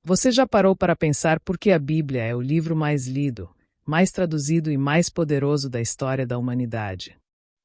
Você já parou para pensar por que a Bíblia é o livro mais lido, mais traduzido e mais poderoso da história da humanidade?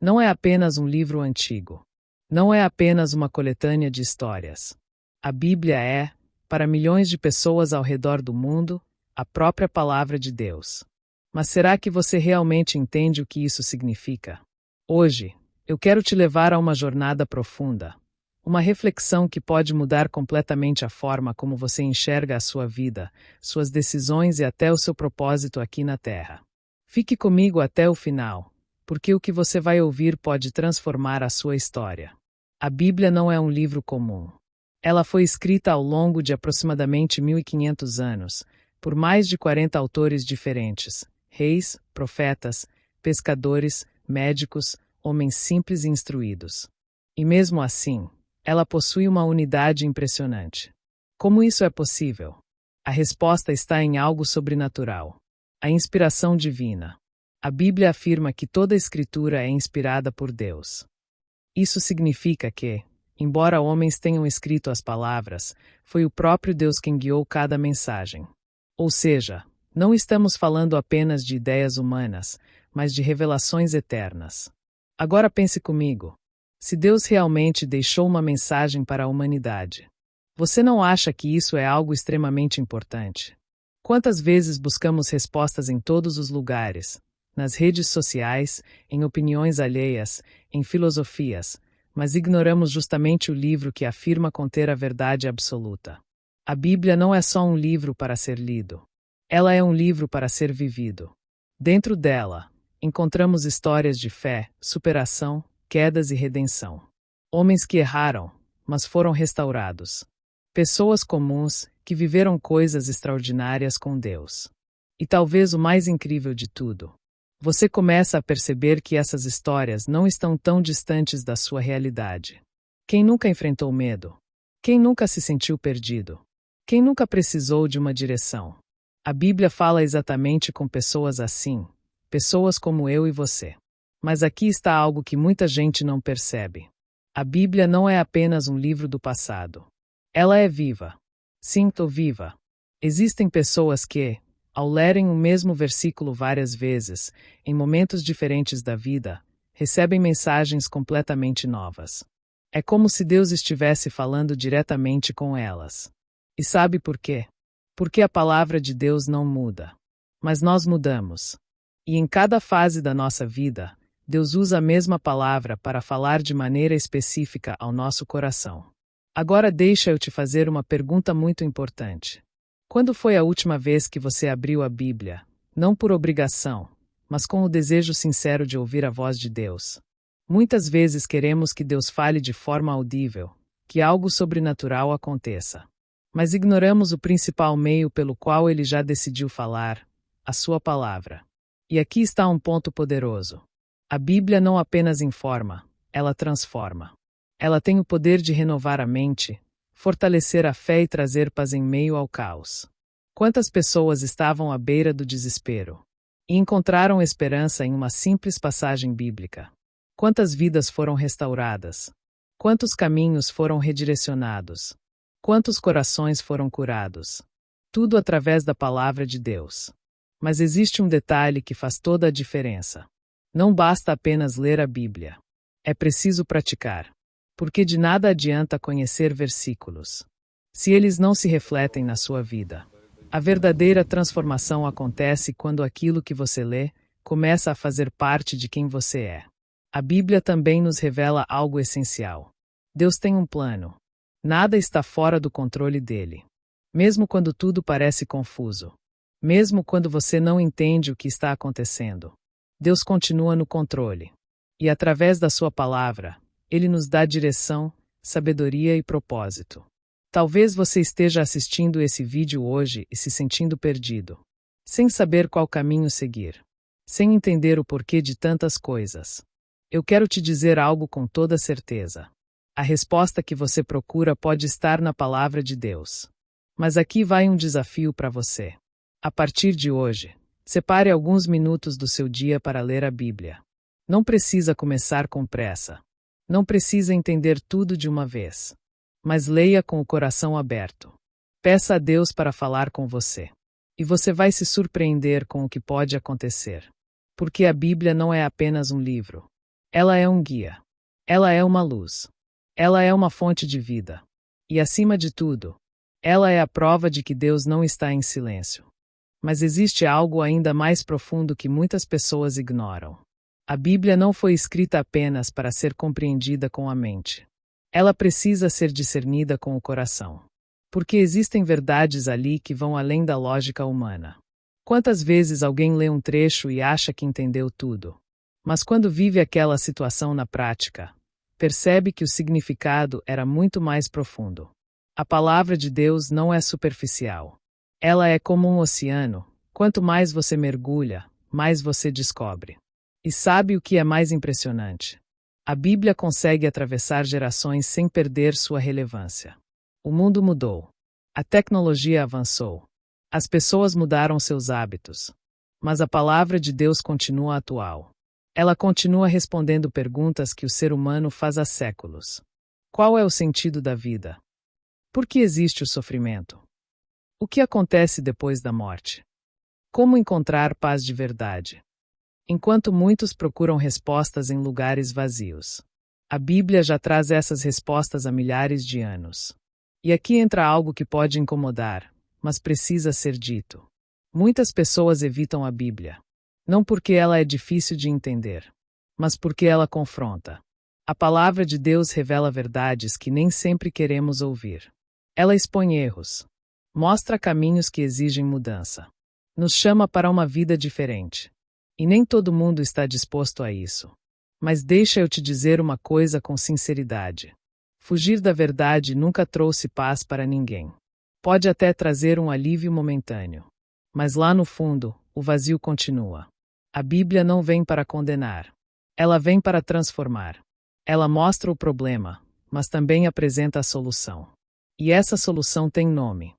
Não é apenas um livro antigo. Não é apenas uma coletânea de histórias. A Bíblia é, para milhões de pessoas ao redor do mundo, a própria palavra de Deus. Mas será que você realmente entende o que isso significa? Hoje, eu quero te levar a uma jornada profunda. Uma reflexão que pode mudar completamente a forma como você enxerga a sua vida, suas decisões e até o seu propósito aqui na Terra. Fique comigo até o final, porque o que você vai ouvir pode transformar a sua história. A Bíblia não é um livro comum. Ela foi escrita ao longo de aproximadamente 1500 anos, por mais de 40 autores diferentes, reis, profetas, pescadores, médicos, homens simples e instruídos. E mesmo assim, ela possui uma unidade impressionante. Como isso é possível? A resposta está em algo sobrenatural. A inspiração divina. A Bíblia afirma que toda a Escritura é inspirada por Deus. Isso significa que, embora homens tenham escrito as palavras, foi o próprio Deus quem guiou cada mensagem. Ou seja, não estamos falando apenas de ideias humanas, mas de revelações eternas. Agora pense comigo. Se Deus realmente deixou uma mensagem para a humanidade, você não acha que isso é algo extremamente importante? Quantas vezes buscamos respostas em todos os lugares, nas redes sociais, em opiniões alheias, em filosofias, mas ignoramos justamente o livro que afirma conter a verdade absoluta? A Bíblia não é só um livro para ser lido. Ela é um livro para ser vivido. Dentro dela, encontramos histórias de fé, superação, quedas e redenção. Homens que erraram, mas foram restaurados. Pessoas comuns que viveram coisas extraordinárias com Deus. E talvez o mais incrível de tudo, você começa a perceber que essas histórias não estão tão distantes da sua realidade. Quem nunca enfrentou medo? Quem nunca se sentiu perdido? Quem nunca precisou de uma direção? A Bíblia fala exatamente com pessoas assim, pessoas como eu e você. Mas aqui está algo que muita gente não percebe. A Bíblia não é apenas um livro do passado. Ela é viva. Sim, tô viva. Existem pessoas que, ao lerem o mesmo versículo várias vezes, em momentos diferentes da vida, recebem mensagens completamente novas. É como se Deus estivesse falando diretamente com elas. E sabe por quê? Porque a palavra de Deus não muda. Mas nós mudamos. E em cada fase da nossa vida, Deus usa a mesma palavra para falar de maneira específica ao nosso coração. Agora deixa eu te fazer uma pergunta muito importante. Quando foi a última vez que você abriu a Bíblia, não por obrigação, mas com o desejo sincero de ouvir a voz de Deus? Muitas vezes queremos que Deus fale de forma audível, que algo sobrenatural aconteça. Mas ignoramos o principal meio pelo qual Ele já decidiu falar, a sua palavra. E aqui está um ponto poderoso. A Bíblia não apenas informa, ela transforma. Ela tem o poder de renovar a mente, fortalecer a fé e trazer paz em meio ao caos. Quantas pessoas estavam à beira do desespero e encontraram esperança em uma simples passagem bíblica? Quantas vidas foram restauradas? Quantos caminhos foram redirecionados? Quantos corações foram curados? Tudo através da palavra de Deus. Mas existe um detalhe que faz toda a diferença. Não basta apenas ler a Bíblia. É preciso praticar. Porque de nada adianta conhecer versículos, se eles não se refletem na sua vida. A verdadeira transformação acontece quando aquilo que você lê começa a fazer parte de quem você é. A Bíblia também nos revela algo essencial. Deus tem um plano. Nada está fora do controle dele. Mesmo quando tudo parece confuso. Mesmo quando você não entende o que está acontecendo. Deus continua no controle. E através da sua palavra, Ele nos dá direção, sabedoria e propósito. Talvez você esteja assistindo esse vídeo hoje e se sentindo perdido, sem saber qual caminho seguir, sem entender o porquê de tantas coisas. Eu quero te dizer algo com toda certeza. A resposta que você procura pode estar na palavra de Deus. Mas aqui vai um desafio para você. A partir de hoje, separe alguns minutos do seu dia para ler a Bíblia. Não precisa começar com pressa. Não precisa entender tudo de uma vez. Mas leia com o coração aberto. Peça a Deus para falar com você. E você vai se surpreender com o que pode acontecer. Porque a Bíblia não é apenas um livro. Ela é um guia. Ela é uma luz. Ela é uma fonte de vida. E acima de tudo, ela é a prova de que Deus não está em silêncio. Mas existe algo ainda mais profundo que muitas pessoas ignoram. A Bíblia não foi escrita apenas para ser compreendida com a mente. Ela precisa ser discernida com o coração. Porque existem verdades ali que vão além da lógica humana. Quantas vezes alguém lê um trecho e acha que entendeu tudo? Mas quando vive aquela situação na prática, percebe que o significado era muito mais profundo. A palavra de Deus não é superficial. Ela é como um oceano. Quanto mais você mergulha, mais você descobre. E sabe o que é mais impressionante? A Bíblia consegue atravessar gerações sem perder sua relevância. O mundo mudou. A tecnologia avançou. As pessoas mudaram seus hábitos. Mas a palavra de Deus continua atual. Ela continua respondendo perguntas que o ser humano faz há séculos. Qual é o sentido da vida? Por que existe o sofrimento? O que acontece depois da morte? Como encontrar paz de verdade? Enquanto muitos procuram respostas em lugares vazios, a Bíblia já traz essas respostas há milhares de anos. E aqui entra algo que pode incomodar, mas precisa ser dito. Muitas pessoas evitam a Bíblia. Não porque ela é difícil de entender, mas porque ela confronta. A palavra de Deus revela verdades que nem sempre queremos ouvir. Ela expõe erros. Mostra caminhos que exigem mudança. Nos chama para uma vida diferente. E nem todo mundo está disposto a isso. Mas deixa eu te dizer uma coisa com sinceridade. Fugir da verdade nunca trouxe paz para ninguém. Pode até trazer um alívio momentâneo. Mas lá no fundo, o vazio continua. A Bíblia não vem para condenar. Ela vem para transformar. Ela mostra o problema, mas também apresenta a solução. E essa solução tem nome: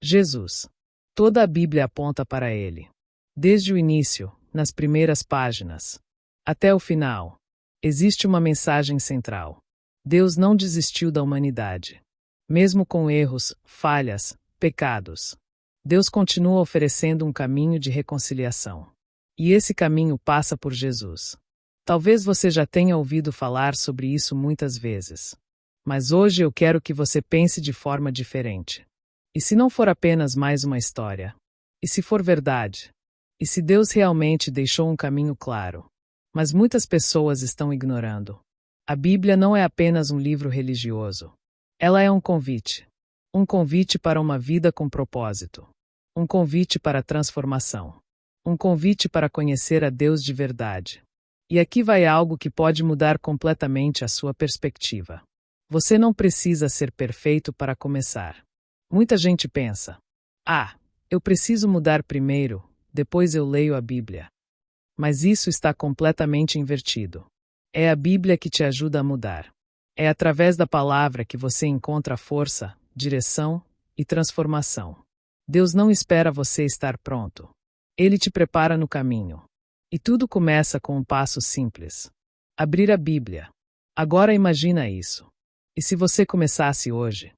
Jesus. Toda a Bíblia aponta para ele. Desde o início, nas primeiras páginas, até o final, existe uma mensagem central. Deus não desistiu da humanidade. Mesmo com erros, falhas, pecados, Deus continua oferecendo um caminho de reconciliação. E esse caminho passa por Jesus. Talvez você já tenha ouvido falar sobre isso muitas vezes. Mas hoje eu quero que você pense de forma diferente. E se não for apenas mais uma história? E se for verdade? E se Deus realmente deixou um caminho claro? Mas muitas pessoas estão ignorando. A Bíblia não é apenas um livro religioso. Ela é um convite. Um convite para uma vida com propósito. Um convite para a transformação. Um convite para conhecer a Deus de verdade. E aqui vai algo que pode mudar completamente a sua perspectiva. Você não precisa ser perfeito para começar. Muita gente pensa: eu preciso mudar primeiro, depois eu leio a Bíblia. Mas isso está completamente invertido. É a Bíblia que te ajuda a mudar. É através da palavra que você encontra força, direção e transformação. Deus não espera você estar pronto. Ele te prepara no caminho. E tudo começa com um passo simples: abrir a Bíblia. Agora imagina isso. E se você começasse hoje?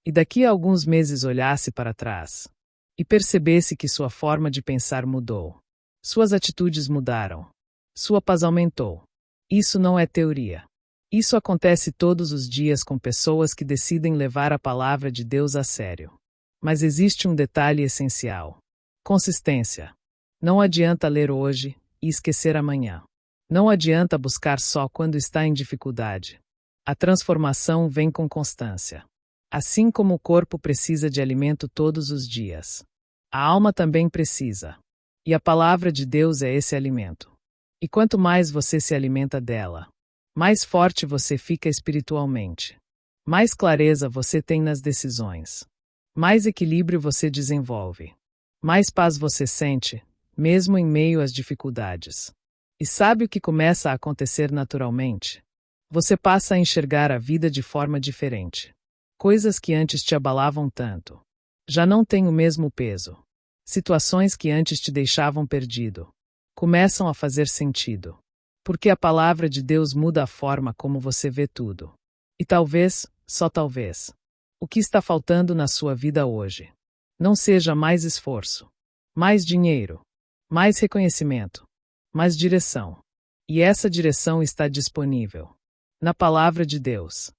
E daqui a alguns meses olhasse para trás? E percebesse que sua forma de pensar mudou. Suas atitudes mudaram. Sua paz aumentou. Isso não é teoria. Isso acontece todos os dias com pessoas que decidem levar a palavra de Deus a sério. Mas existe um detalhe essencial: consistência. Não adianta ler hoje e esquecer amanhã. Não adianta buscar só quando está em dificuldade. A transformação vem com constância. Assim como o corpo precisa de alimento todos os dias, a alma também precisa. E a palavra de Deus é esse alimento. E quanto mais você se alimenta dela, mais forte você fica espiritualmente. Mais clareza você tem nas decisões. Mais equilíbrio você desenvolve. Mais paz você sente, mesmo em meio às dificuldades. E sabe o que começa a acontecer naturalmente? Você passa a enxergar a vida de forma diferente. Coisas que antes te abalavam tanto já não têm o mesmo peso. Situações que antes te deixavam perdido começam a fazer sentido. Porque a palavra de Deus muda a forma como você vê tudo. E talvez, só talvez, o que está faltando na sua vida hoje Não seja mais esforço, mais dinheiro, mais reconhecimento, mas direção. E essa direção está disponível na Palavra de Deus.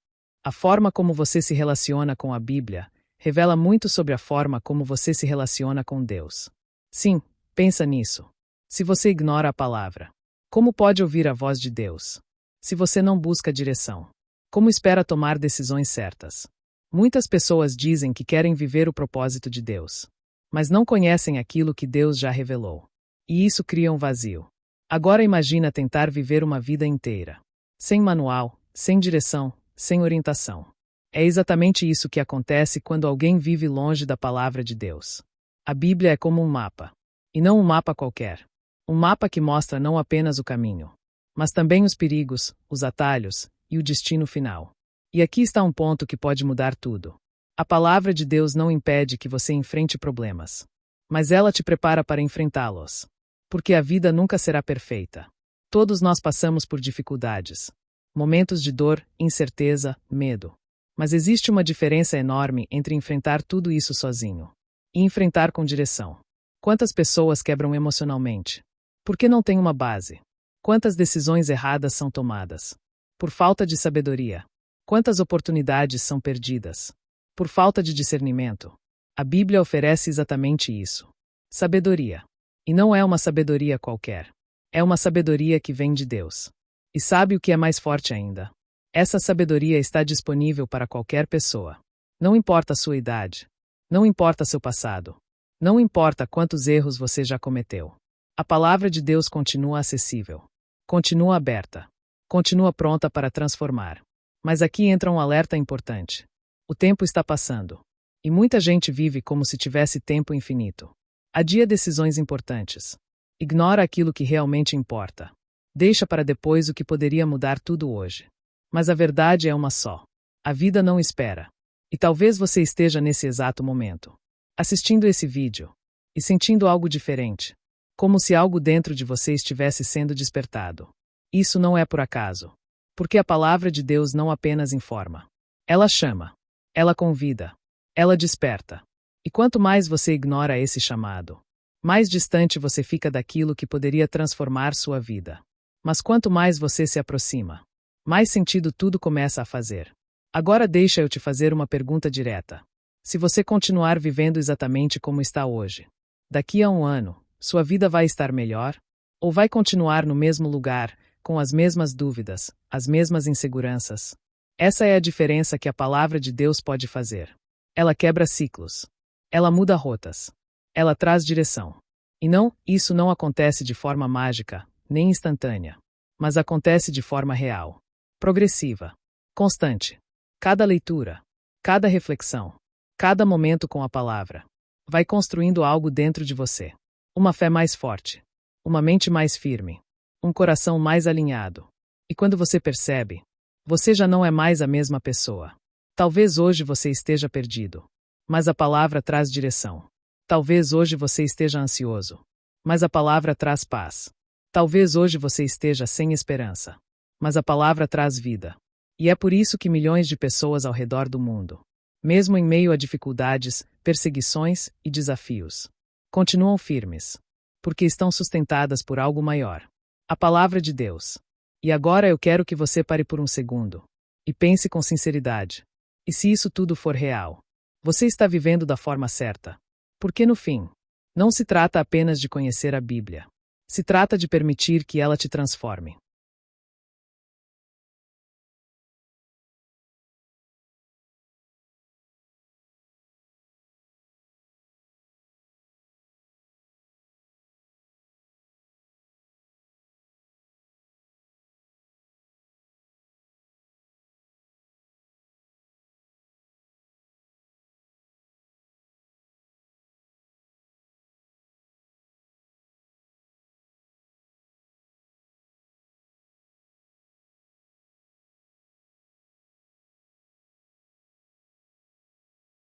A forma como você se relaciona com a Bíblia revela muito sobre a forma como você se relaciona com Deus. Sim, pensa nisso. Se você ignora a palavra, como pode ouvir a voz de Deus? Se você não busca direção, como espera tomar decisões certas? Muitas pessoas dizem que querem viver o propósito de Deus, mas não conhecem aquilo que Deus já revelou. E isso cria um vazio. Agora imagina tentar viver uma vida inteira, sem manual, sem direção, sem orientação. É exatamente isso que acontece quando alguém vive longe da palavra de Deus. A Bíblia é como um mapa. E não um mapa qualquer. Um mapa que mostra não apenas o caminho, mas também os perigos, os atalhos e o destino final. E aqui está um ponto que pode mudar tudo. A palavra de Deus não impede que você enfrente problemas, mas ela te prepara para enfrentá-los. Porque a vida nunca será perfeita. Todos nós passamos por dificuldades, momentos de dor, incerteza, medo. Mas existe uma diferença enorme entre enfrentar tudo isso sozinho e enfrentar com direção. Quantas pessoas quebram emocionalmente? Porque não tem uma base. Quantas decisões erradas são tomadas? Por falta de sabedoria. Quantas oportunidades são perdidas? Por falta de discernimento. A Bíblia oferece exatamente isso. Sabedoria. E não é uma sabedoria qualquer. É uma sabedoria que vem de Deus. E sabe o que é mais forte ainda? Essa sabedoria está disponível para qualquer pessoa. Não importa a sua idade. Não importa seu passado. Não importa quantos erros você já cometeu. A palavra de Deus continua acessível. Continua aberta. Continua pronta para transformar. Mas aqui entra um alerta importante. O tempo está passando. E muita gente vive como se tivesse tempo infinito. Adia decisões importantes. Ignora aquilo que realmente importa. Deixa para depois o que poderia mudar tudo hoje. Mas a verdade é uma só. A vida não espera. E talvez você esteja nesse exato momento, assistindo esse vídeo e sentindo algo diferente, como se algo dentro de você estivesse sendo despertado. Isso não é por acaso. Porque a palavra de Deus não apenas informa. Ela chama. Ela convida. Ela desperta. E quanto mais você ignora esse chamado, mais distante você fica daquilo que poderia transformar sua vida. Mas quanto mais você se aproxima, mais sentido tudo começa a fazer. Agora deixa eu te fazer uma pergunta direta. Se você continuar vivendo exatamente como está hoje, daqui a um ano, sua vida vai estar melhor? Ou vai continuar no mesmo lugar, com as mesmas dúvidas, as mesmas inseguranças? Essa é a diferença que a palavra de Deus pode fazer. Ela quebra ciclos. Ela muda rotas. Ela traz direção. E não, isso não acontece de forma mágica, nem instantânea. Mas acontece de forma real. Progressiva. Constante. Cada leitura, cada reflexão, cada momento com a palavra, vai construindo algo dentro de você. Uma fé mais forte. Uma mente mais firme. Um coração mais alinhado. E quando você percebe, você já não é mais a mesma pessoa. Talvez hoje você esteja perdido, mas a palavra traz direção. Talvez hoje você esteja ansioso, mas a palavra traz paz. Talvez hoje você esteja sem esperança, mas a palavra traz vida. E é por isso que milhões de pessoas ao redor do mundo, mesmo em meio a dificuldades, perseguições e desafios, continuam firmes, porque estão sustentadas por algo maior. A palavra de Deus. E agora eu quero que você pare por um segundo e pense com sinceridade. E se isso tudo for real, você está vivendo da forma certa? Porque no fim, não se trata apenas de conhecer a Bíblia. Se trata de permitir que ela te transforme.